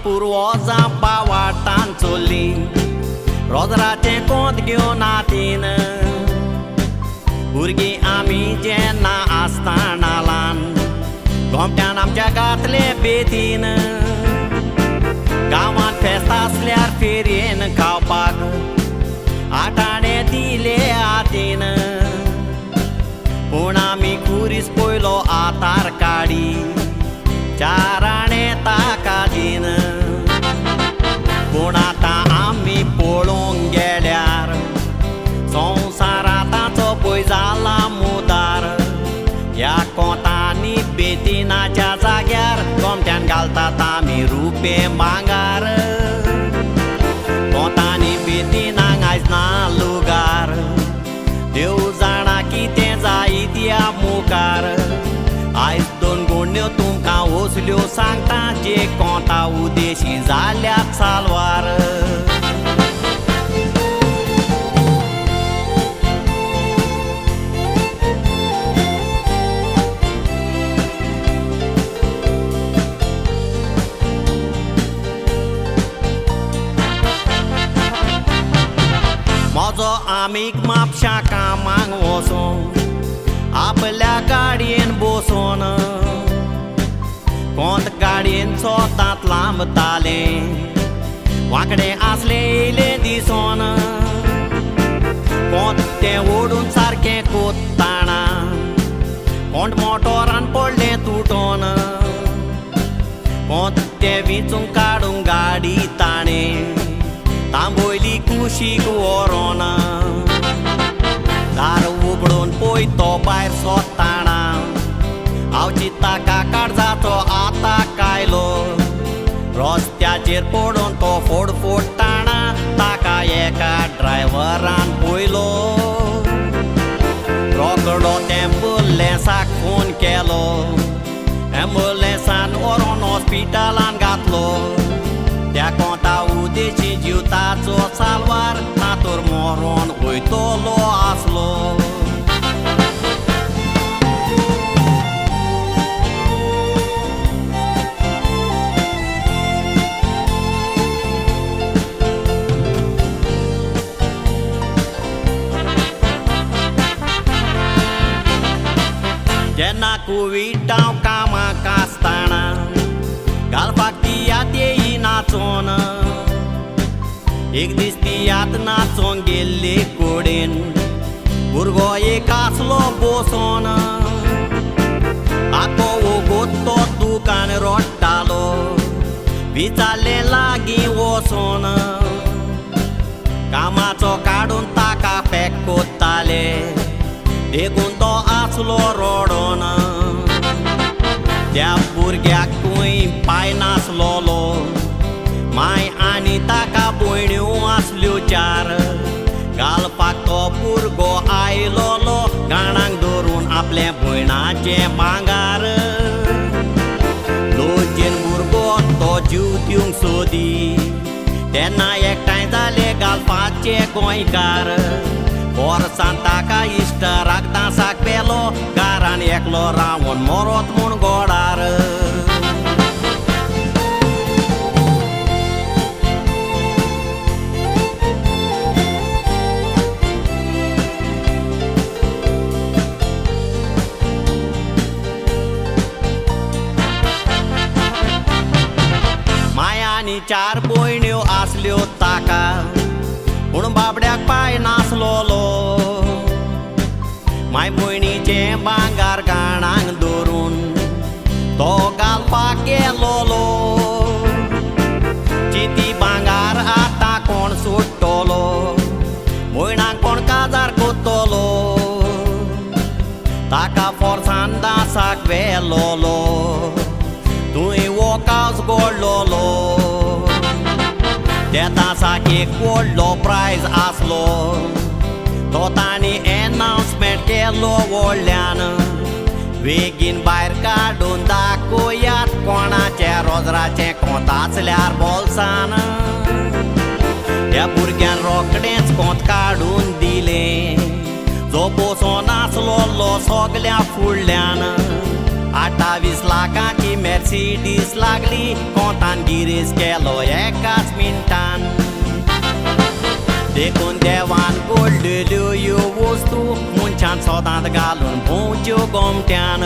पुर्वजां पावाटान चोल्ली रोजराचें कोंत घेवन हातीन भुरगीं आमी जेन्ना आसतना ल्हान गोमट्यान आमच्या घातले बेतीन गांवांत फेस्त आसल्यार फेरयेन खावपाक आटाणे दिले हातीन पूण आमी खुरीस पयलो आतार काडी चाराणे ताका दिन पूण आतां आमी पळोवंक गेल्यार संवसार ताचो पळय जाला मुदार ह्या कोंतांनी बेतीनाच्या जाग्यार गोमट्यान घालतात आमी रुपें भांगार कोंतांनी बेतीनाक आयज ना लुगार देव जाणा कितें जायत ह्या मुखार आयज दोन गोंड्यो तुमकां वसल्यो सांगता जे कोंता उदेशी जाल्यात सालवार म्हजो आमीक म्हापशां कामाक वचोन आपल्या गाडयेन बसोन कोंत गाडयेन चोतात लांबतालें वांकडें आसलें येयलें दिसोन कोंत तें ओडून सारकें कोत्ताना कोंट मोटोरान पडलें तुटोन कोंत तें विचूंक काडूंक गाडी ताणें तांबोयली कुशीक व्हरोन दार उगडून पळय तो भायर सोदताना हांव चिंत्ता काळजाचो आतां कायलो रस्त्याचेर पडून तो फोडताना ताका एका ड्रायव्हरान पळयलो रोखडो एम्बुलन्साक फोन केलो एम्बुलन्सान व्हरोन हॉस्पिटलान घातलो त्या कोंता उदेशी जिवताचो सालवार तातूर मरोन वयतलो आसलो जेन्ना कोवीड हांव कामाक आसताना घालपाक तियात येयी नाचोन एक दीस तियात नाचोंक गेल्ले कडेन भुरगो एक आसलो बसोन आको वोगोत तो दुकान रोडटालो विचारलें लागीं वचोन कामाचो काडून ताका पॅक कोत्ताले देखून तो आसलो रोडोन त्या भुरग्याकूय पांय नासलोलो माय आनी ताका भयण्यो आसल्यो चार घालपाक तो भुरगो आयलोलो गाणांक धरून आपल्या भयणाचें भांगार लोचेन भुरगो तो जीव दिवंक सोदी तेन्ना एकठांय जाले घालपाचे गोंयकार वर्सान ताका इश्ट राखदासाक पेलो घरान एकलो रावन मरोत म्हूण गोडार मायानी चार भयण्यो आसल्यो ताका पूण बाबड्याक पांय नासलोलो माय भयणीचें भांगार गाणांक धरून तो घालपाक गेलोलो चिती भांगार आतां कोण सोडटलो भयणाक कोण काजार कोत्तलो ताका फोर्सान दासाक व्हेलोलो तुवें वोकावज घोडलोलो त्या दासाक एक व्हडलो प्रायज आसलो तो तांणी एनावन्समेंट केलो व्हडल्यान बेगीन भायर काडून दाखोवयात कोणाच्या रोजराचें कोंत आसल्यार बोल्सान त्या भुरग्यान रोखडेंच कोंत काडून दिलें जो बसोन आसलोलो सगल्या फुडल्यान 28 लाखाची मर्सिडीज लागली कोंता वोतान गिरेज केलो एकाच मिनटान देखून देवान घडलेल्यो ह्यो वस्तू मनशान सोदांत घालून भोंवच्यो गोमट्यान